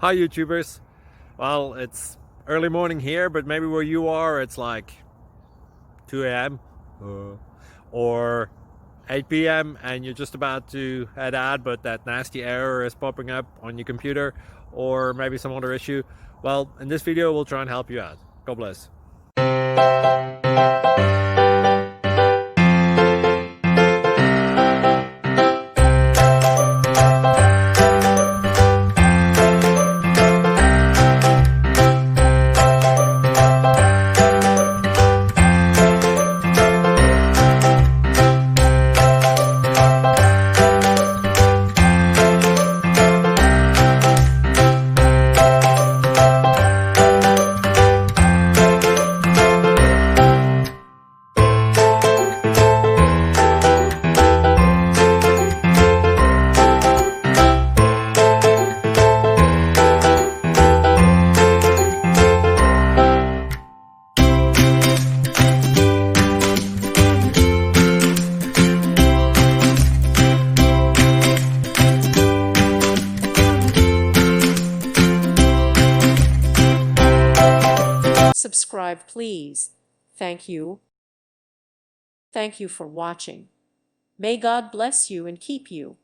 Hi YouTubers. Well, it's early morning here, but maybe where you are it's like 2 a.m. Or 8 p.m. and you're just about to head out, but that nasty error is popping up on your computer, or maybe some other issue. Well, in this video we'll try and help you out. God bless. Subscribe, please. Thank you. Thank you for watching. May God bless you and keep you.